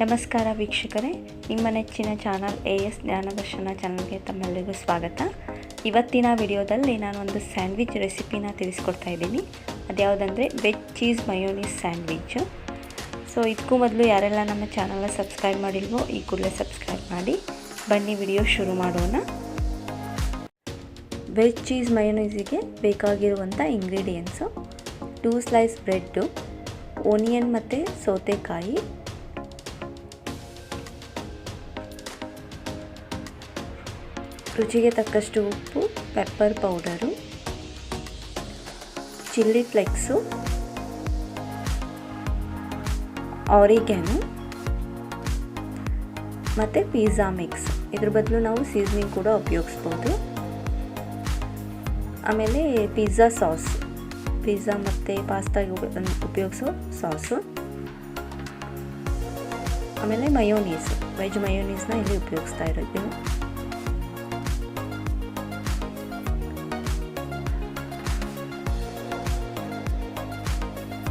ನಮಸ್ಕಾರ ವೀಕ್ಷಕರೇ, ನಿಮ್ಮ ನೆಚ್ಚಿನ ಚಾನಲ್ AS ಜ್ಞಾನದರ್ಶನ ಚಾನಲ್ಗೆ ತಮ್ಮೆಲ್ಲರಿಗೂ ಸ್ವಾಗತ. ಇವತ್ತಿನ ವಿಡಿಯೋದಲ್ಲಿ ನಾನು ಒಂದು ಸ್ಯಾಂಡ್ವಿಚ್ ರೆಸಿಪಿನ ತಿಳಿಸ್ಕೊಡ್ತಾ ಇದ್ದೀನಿ. ಅದ್ಯಾವುದಂದರೆ veg cheese mayonnaise sandwich. So ಇದಕ್ಕೂ ಮೊದಲು ಯಾರೆಲ್ಲ ನಮ್ಮ ಚಾನಲ್ನ ಸಬ್ಸ್ಕ್ರೈಬ್ ಮಾಡಿಲ್ವೋ ಈ ಕೂಡಲೇ ಸಬ್ಸ್ಕ್ರೈಬ್ ಮಾಡಿ. ಬನ್ನಿ ವಿಡಿಯೋ ಶುರು ಮಾಡೋಣ. ವೆಜ್ ಚೀಸ್ ಮಯೋನೀಸಿಗೆ ಬೇಕಾಗಿರುವಂಥ ಇಂಗ್ರೀಡಿಯೆಂಟ್ಸು: 2 ಸ್ಲೈಸ್ ಬ್ರೆಡ್ಡು, ಓನಿಯನ್ ಮತ್ತು ಸೌತೆಕಾಯಿ, ರುಚಿಗೆ ತಕ್ಕಷ್ಟು ಉಪ್ಪು, ಪೆಪ್ಪರ್ ಪೌಡರು, ಚಿಲ್ಲಿ ಫ್ಲೆಕ್ಸು, ಆರಿಗ್ಯಾನೋ ಮತ್ತು ಪಿಜ್ಜಾ ಮಿಕ್ಸ್. ಇದ್ರ ಬದಲು ನಾವು ಸೀಸನಿಂಗ್ ಕೂಡ ಉಪಯೋಗಿಸ್ಬೋದು. ಆಮೇಲೆ ಪಿಜ್ಜಾ ಸಾಸ್, ಪಿಜ್ಜಾ ಮತ್ತು ಪಾಸ್ತಾಗೆ ಉಪಯೋಗಿಸೋ ಸಾಸು. ಆಮೇಲೆ ಮಯೋನೀಸ್, ವೆಜ್ ಮಯೋನೀಸ್ನ ಇಲ್ಲಿ ಉಪಯೋಗಿಸ್ತಾ ಇರೋದು.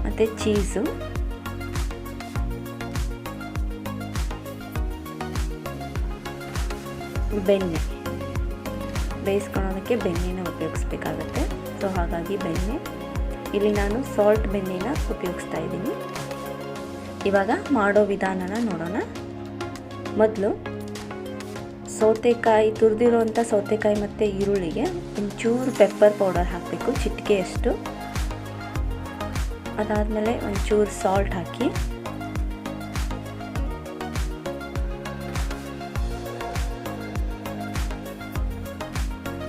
ಮತ್ತು ಚೀಸು, ಬೆಣ್ಣೆ, ಬೇಯಿಸ್ಕೊಳ್ಳೋದಕ್ಕೆ ಬೆಣ್ಣೆನ ಉಪಯೋಗಿಸ್ಬೇಕಾಗತ್ತೆ. ಸೊ ಹಾಗಾಗಿ ಬೆಣ್ಣೆ, ಇಲ್ಲಿ ನಾನು ಸಾಲ್ಟ್ ಬೆಣ್ಣೆನ ಉಪಯೋಗಿಸ್ತಾ ಇದ್ದೀನಿ. ಇವಾಗ ಮಾಡೋ ವಿಧಾನನ ನೋಡೋಣ. ಮೊದಲು ಸೌತೆಕಾಯಿ, ತುರಿದಿರೋವಂಥ ಸೌತೆಕಾಯಿ ಮತ್ತು ಈರುಳ್ಳಿಗೆ ಒಂಚೂರು ಪೆಪ್ಪರ್ ಪೌಡರ್ ಹಾಕಬೇಕು, ಚಿಟಿಕೆಯಷ್ಟು. ಅದಾದಮೇಲೆ ಒಂಚೂರು ಸಾಲ್ಟ್ ಹಾಕಿ,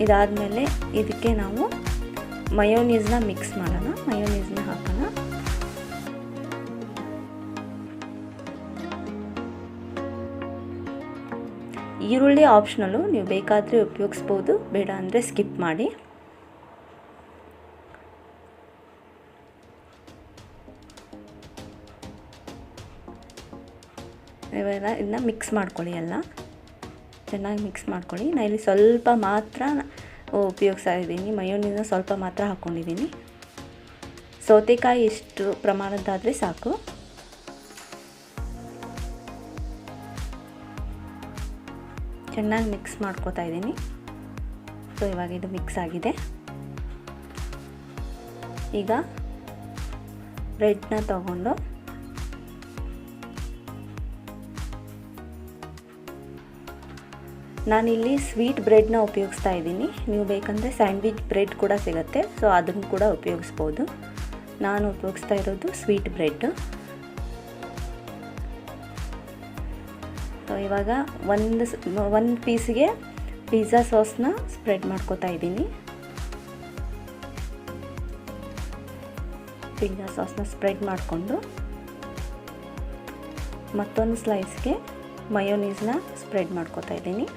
ಇದಾದಮೇಲೆ ಇದಕ್ಕೆ ನಾವು ಮಯೋನೀಸ್ನ ಮಿಕ್ಸ್ ಮಾಡೋಣ. ಮಯೋನೀಸ್ನ ಹಾಕೋಣ. ಈರುಳ್ಳಿ ಆಪ್ಷನಲ್ಲು, ನೀವು ಬೇಕಾದರೆ ಉಪಯೋಗಿಸ್ಬೋದು, ಬೇಡ ಅಂದರೆ ಸ್ಕಿಪ್ ಮಾಡಿ. ಇವೆಲ್ಲ ಇದನ್ನ ಮಿಕ್ಸ್ ಮಾಡ್ಕೊಳ್ಳಿ, ಎಲ್ಲ ಚೆನ್ನಾಗಿ ಮಿಕ್ಸ್ ಮಾಡ್ಕೊಳ್ಳಿ. ನಾನು ಇಲ್ಲಿ ಸ್ವಲ್ಪ ಮಾತ್ರ ಉಪಯೋಗಿಸ್ತಾ ಇದ್ದೀನಿ, ಮಯೋನೀಸ್ನ ಸ್ವಲ್ಪ ಮಾತ್ರ ಹಾಕ್ಕೊಂಡಿದ್ದೀನಿ. ಸೌತೆಕಾಯಿ ಇಷ್ಟು ಪ್ರಮಾಣದ್ದಾದರೆ ಸಾಕು. ಚೆನ್ನಾಗಿ ಮಿಕ್ಸ್ ಮಾಡ್ಕೊತಾ ಇದ್ದೀನಿ. ಸೊ ಇವಾಗ ಇದು ಮಿಕ್ಸ್ ಆಗಿದೆ. ಈಗ ಬ್ರೆಡ್ನ ತಗೊಂಡು ನಾನಿಲ್ಲಿ ಸ್ವೀಟ್ ಬ್ರೆಡ್ನ ಉಪಯೋಗಿಸ್ತಾ ಇದ್ದೀನಿ. ನೀವು ಬೇಕಂದರೆ ಸ್ಯಾಂಡ್ವಿಚ್ ಬ್ರೆಡ್ ಕೂಡ ಸಿಗುತ್ತೆ, ಸೊ ಅದನ್ನು ಕೂಡ ಉಪಯೋಗಿಸ್ಬೋದು. ನಾನು ಉಪಯೋಗಿಸ್ತಾ ಇರೋದು ಸ್ವೀಟ್ ಬ್ರೆಡ್. ಸೊ ಇವಾಗ ಒಂದು ಪೀಸ್ಗೆ ಪಿಜ್ಜಾ ಸಾಸ್ನ ಸ್ಪ್ರೆಡ್ ಮಾಡ್ಕೋತಾ ಇದ್ದೀನಿ. ಪಿಜ್ಜಾ ಸಾಸ್ನ ಸ್ಪ್ರೆಡ್ ಮಾಡಿಕೊಂಡು ಮತ್ತೊಂದು ಸ್ಲೈಸ್ಗೆ ಮಯೋನೀಸ್ನ ಸ್ಪ್ರೆಡ್ ಮಾಡ್ಕೋತಾ ಇದ್ದೀನಿ.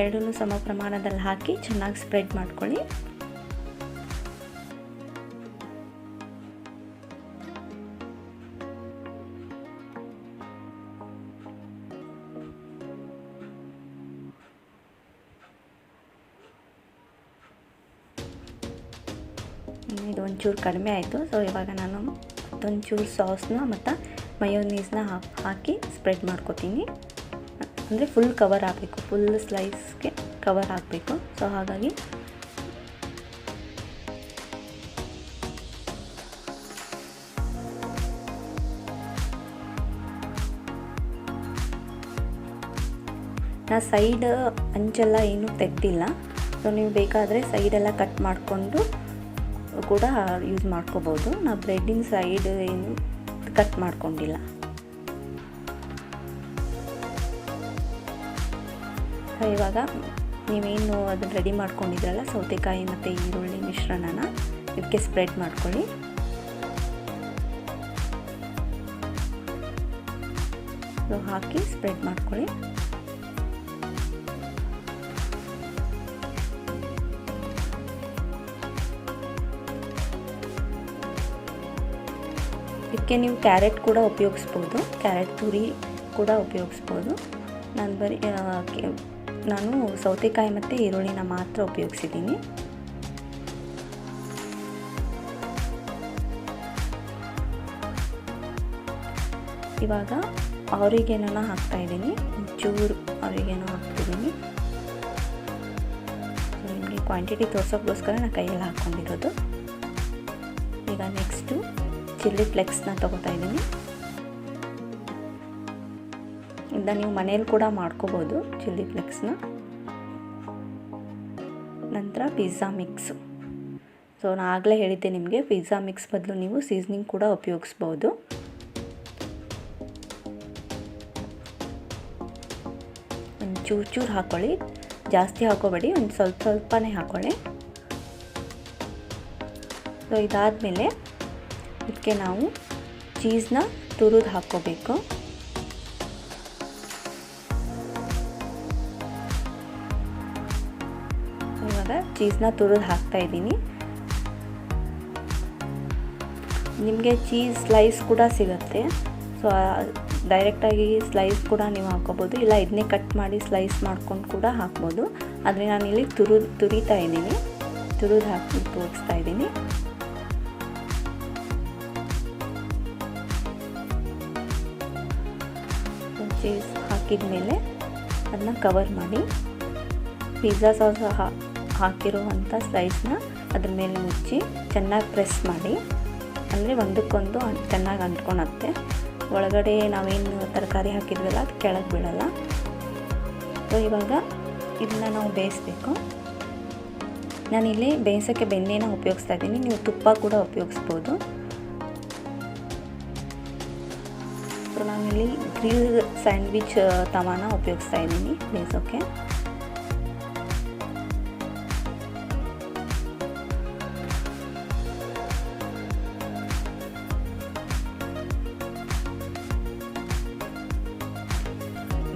ಎರಡನ್ನೂ ಸಮ ಪ್ರಮಾಣದಲ್ಲಿ ಹಾಕಿ ಚೆನ್ನಾಗಿ ಸ್ಪ್ರೆಡ್ ಮಾಡ್ಕೊಳ್ಳಿ. ಇದು ಒಂಚೂರು ಕಡಿಮೆ ಆಯಿತು. ಸೊ ಇವಾಗ ನಾನು ಒಂಚೂರು ಸಾಸ್ನ ಮತ್ತು ಮಯೋನೀಸ್ನ ಹಾಕಿ ಸ್ಪ್ರೆಡ್ ಮಾಡ್ಕೊತೀನಿ. ಅಂದರೆ ಫುಲ್ ಕವರ್ ಆಗಬೇಕು, ಫುಲ್ ಸ್ಲೈಸ್ಗೆ ಕವರ್ ಆಗಬೇಕು. ಸೊ ಹಾಗಾಗಿ ನಾ ಸೈಡ್ ಅಂಚೆಲ್ಲ ಏನೂ ತೆಗ್ದಿಲ್ಲ. ಸೊ ನೀವು ಬೇಕಾದರೆ ಸೈಡೆಲ್ಲ ಕಟ್ ಮಾಡಿಕೊಂಡು ಕೂಡ ಯೂಸ್ ಮಾಡ್ಕೋಬೋದು. ನಾವು ಬ್ರೆಡ್ಡಿನ ಸೈಡ್ ಏನು ಕಟ್ ಮಾಡ್ಕೊಂಡಿಲ್ಲ. ಇವಾಗ ನೀವೇನು ಅದನ್ನು ರೆಡಿ ಮಾಡ್ಕೊಂಡಿದ್ರಲ್ಲ ಸೌತೆಕಾಯಿ ಮತ್ತು ಈರುಳ್ಳಿ ಮಿಶ್ರಣನ ಇದಕ್ಕೆ ಸ್ಪ್ರೆಡ್ ಮಾಡ್ಕೊಳ್ಳಿ. ಹಾಕಿ ಸ್ಪ್ರೆಡ್ ಮಾಡ್ಕೊಳ್ಳಿ. ಇದಕ್ಕೆ ನೀವು ಕ್ಯಾರೆಟ್ ಕೂಡ ಉಪಯೋಗಿಸ್ಬೋದು, ಕ್ಯಾರೆಟ್ ತುರಿ ಕೂಡ ಉಪಯೋಗಿಸ್ಬೋದು. ನಾನು ಸೌತೆಕಾಯಿ ಮತ್ತು ಈರುಳ್ಳಿನ ಮಾತ್ರ ಉಪಯೋಗಿಸಿದ್ದೀನಿ. ಇವಾಗ ಆರಿಗೆನೋನ ಹಾಕ್ತಾಯಿದ್ದೀನಿ, ಒಂಚೂರು ಆರಿಗೆನೋ ಹಾಕ್ತಿದ್ದೀನಿ. ನಿಮಗೆ ಕ್ವಾಂಟಿಟಿ ತೋರ್ಸೋಕ್ಕೋಸ್ಕರ ನಾನು ಕೈಯಲ್ಲಿ ಹಾಕ್ಕೊಂಡಿರೋದು. ಈಗ ನೆಕ್ಸ್ಟು ಚಿಲ್ಲಿ ಫ್ಲೆಕ್ಸ್ನ ತೊಗೋತಾ ಇದ್ದೀನಿ. ಇದನ್ನ ನೀವು ಮನೇಲಿ ಕೂಡ ಮಾಡ್ಕೋಬೋದು ಚಿಲ್ಲಿ ಫ್ಲೆಕ್ಸ್ನ. ನಂತರ ಪಿಜ್ಜಾ ಮಿಕ್ಸು. ಸೊ ನಾನು ಆಗಲೇ ಹೇಳಿದ್ದೆ ನಿಮಗೆ, ಪಿಜ್ಜಾ ಮಿಕ್ಸ್ ಬದಲು ನೀವು ಸೀಸ್ನಿಂಗ್ ಕೂಡ ಉಪಯೋಗಿಸ್ಬೋದು. ಒಂದು ಚೂರು ಹಾಕ್ಕೊಳ್ಳಿ, ಜಾಸ್ತಿ ಹಾಕೋಬೇಡಿ, ಒಂದು ಸ್ವಲ್ಪನೇ ಹಾಕ್ಕೊಳ್ಳಿ. ಸೊ ಇದಾದಮೇಲೆ ಇದಕ್ಕೆ ನಾವು ಚೀಸ್ನ ತುರಿದು ಹಾಕ್ಕೋಬೇಕು. ಇವಾಗ ಚೀಸ್ನ ತುರಿದು ಹಾಕ್ತಾಯಿದ್ದೀನಿ. ನಿಮಗೆ ಚೀಸ್ ಸ್ಲೈಸ್ ಕೂಡ ಸಿಗುತ್ತೆ, ಸೊ ಡೈರೆಕ್ಟಾಗಿ ಸ್ಲೈಸ್ ಕೂಡ ನೀವು ಹಾಕ್ಕೋಬೋದು, ಇಲ್ಲ ಇದನ್ನೇ ಕಟ್ ಮಾಡಿ ಸ್ಲೈಸ್ ಮಾಡ್ಕೊಂಡು ಕೂಡ ಹಾಕ್ಬೋದು. ಆದರೆ ನಾನಿಲ್ಲಿ ತುರಿತಾ ಇದ್ದೀನಿ, ತುರಿದು ಹಾಕಿ ತೋರಿಸ್ತಾ ಇದ್ದೀನಿ. ಚೀಸ್ ಹಾಕಿದ ಮೇಲೆ ಅದನ್ನ ಕವರ್ ಮಾಡಿ ಪಿಜ್ಜಾ ಸಾಸ್ ಹಾಕಿರುವಂಥ ಸ್ಲೈಸ್ನ ಅದ್ರ ಮೇಲೆ ಮುಚ್ಚಿ ಚೆನ್ನಾಗಿ ಪ್ರೆಸ್ ಮಾಡಿ, ಅಂದರೆ ಒಂದಕ್ಕೊಂದು ಚೆನ್ನಾಗಿ ಅಂಟ್ಕೊಳತ್ತೆ. ಒಳಗಡೆ ನಾವೇನು ತರಕಾರಿ ಹಾಕಿದ್ವಲ್ಲ ಅದು ಕೆಳಗೆ ಬೀಳಲ್ಲ. ಸೊ ಇವಾಗ ಇದನ್ನ ನಾವು ಬೇಯಿಸ್ಬೇಕು. ನಾನಿಲ್ಲಿ ಬೇಯಿಸೋಕ್ಕೆ ಬೆಣ್ಣೆನ ಉಪಯೋಗಿಸ್ತಾ ಇದ್ದೀನಿ, ನೀವು ತುಪ್ಪ ಕೂಡ ಉಪಯೋಗಿಸ್ಬೋದು. ಸೊ ನಾನಿಲ್ಲಿ ಗ್ರಿಲ್ ಸ್ಯಾಂಡ್ವಿಚ್ ತವಾನ ಉಪಯೋಗಿಸ್ತಾ ಇದ್ದೀನಿ ಬೇಯಿಸೋಕ್ಕೆ.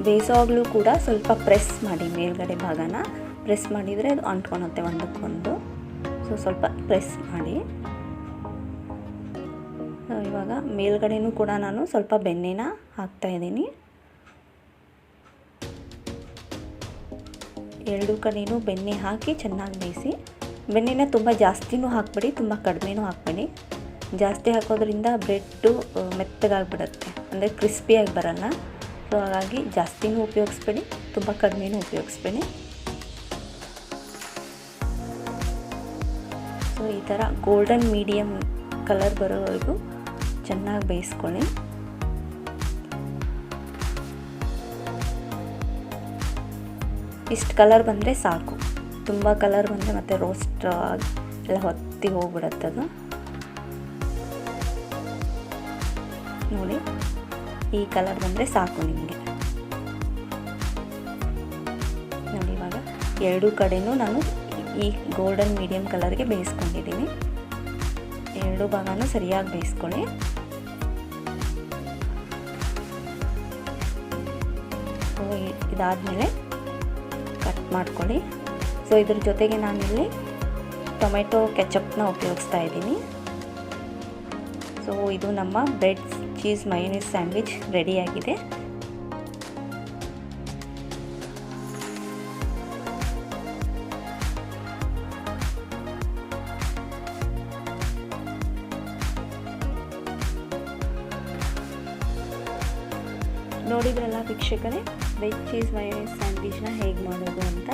ಬೇಯಿಸೋವಾಗಲೂ ಕೂಡ ಸ್ವಲ್ಪ ಪ್ರೆಸ್ ಮಾಡಿ, ಮೇಲ್ಗಡೆ ಭಾಗನ ಪ್ರೆಸ್ ಮಾಡಿದರೆ ಅದು ಅಂಟ್ಕೊಳುತ್ತೆ ಒಂದಕ್ಕೊಂದು. ಸೊ ಸ್ವಲ್ಪ ಪ್ರೆಸ್ ಮಾಡಿ. ಇವಾಗ ಮೇಲ್ಗಡೆನೂ ಕೂಡ ನಾನು ಸ್ವಲ್ಪ ಬೆಣ್ಣೆನ ಹಾಕ್ತಾಯಿದ್ದೀನಿ. ಎರಡು ಕಡೆಯೂ ಬೆಣ್ಣೆ ಹಾಕಿ ಚೆನ್ನಾಗಿ ಬೇಯಿಸಿ. ಬೆಣ್ಣೆನ ತುಂಬ ಜಾಸ್ತಿನೂ ಹಾಕಬೇಡಿ, ತುಂಬ ಕಡಿಮೆನೂ ಹಾಕಬೇಡಿ. ಜಾಸ್ತಿ ಹಾಕೋದ್ರಿಂದ ಬ್ರೆಡ್ಡು ಮೆತ್ತಗಾಗಿಬಿಡುತ್ತೆ, ಅಂದರೆ ಕ್ರಿಸ್ಪಿಯಾಗಿ ಬರಲ್ಲ. ಸೊ ಹಾಗಾಗಿ ಜಾಸ್ತಿನೂ ಉಪಯೋಗಿಸ್ಬೇಡಿ, ತುಂಬ ಕಡಿಮೆನೂ ಉಪಯೋಗಿಸ್ಬೇಡಿ. ಸೊ ಈ ಥರ ಗೋಲ್ಡನ್ ಮೀಡಿಯಮ್ ಕಲರ್ ಬರೋವರೆಗೂ ಚೆನ್ನಾಗಿ ಬೇಯಿಸ್ಕೊಳ್ಳಿ. ಇಷ್ಟು ಕಲರ್ ಬಂದರೆ ಸಾಕು, ತುಂಬ ಕಲರ್ ಬಂದರೆ ಮತ್ತೆ ರೋಸ್ಟ್ ಎಲ್ಲ ಹೊತ್ತಿ ಹೋಗ್ಬಿಡುತ್ತದು. ನೋಡಿ, ಈ ಕಲರ್ ಬಂದರೆ ಸಾಕು ನಿಮಗೆ. ನೋಡಿ ಇವಾಗ ಎರಡೂ ಕಡೆನೂ ನಾನು ಈ ಗೋಲ್ಡನ್ ಮೀಡಿಯಮ್ ಕಲರ್ಗೆ ಬೇಯಿಸ್ಕೊಂಡಿದ್ದೀನಿ. ಎರಡೂ ಭಾಗನೂ ಸರಿಯಾಗಿ ಬೇಯಿಸ್ಕೊಳ್ಳಿ. ಸೊ ಇದಾದಮೇಲೆ ಕಟ್ ಮಾಡ್ಕೊಳ್ಳಿ. ಸೊ ಇದ್ರ ಜೊತೆಗೆ ನಾನಿಲ್ಲಿ ಟೊಮೆಟೊ ಕೆಚಪ್ನ ಉಪಯೋಗಿಸ್ತಾ ಇದ್ದೀನಿ. ಸೊ ಇದು ನಮ್ಮ ಬ್ರೆಡ್ ಚೀಸ್ ಮಯೋನೀಸ್ ಸ್ಯಾಂಡ್ವಿಚ್ ರೆಡಿಯಾಗಿದೆ. ನೋಡಿದ್ರಲ್ಲ ವೀಕ್ಷಕರೇ, ವೆಜ್ ಚೀಸ್ ಮಯೋನೀಸ್ ಸ್ಯಾಂಡ್ವಿಚ್ನ ಹೇಗೆ ಮಾಡೋದು ಅಂತ.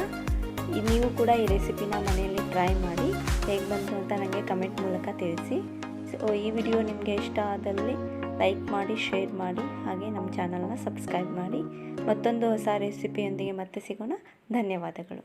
ನೀವು ಕೂಡ ಈ ರೆಸಿಪಿನ ಮನೆಯಲ್ಲಿ ಟ್ರೈ ಮಾಡಿ ಹೇಗೆ ಬಂತು ಅಂತ ನನಗೆ ಕಮೆಂಟ್ ಮೂಲಕ ತಿಳಿಸಿ. ಸೊ ಈ ವಿಡಿಯೋ ನಿಮಗೆ ಇಷ್ಟ ಆದಲ್ಲಿ ಲೈಕ್ ಮಾಡಿ, ಶೇರ್ ಮಾಡಿ, ಹಾಗೆ ನಮ್ಮ ಚಾನಲ್ನ ಸಬ್ಸ್ಕ್ರೈಬ್ ಮಾಡಿ. ಮತ್ತೊಂದು ಹೊಸ ರೆಸಿಪಿಯೊಂದಿಗೆ ಮತ್ತೆ ಸಿಗೋಣ. ಧನ್ಯವಾದಗಳು.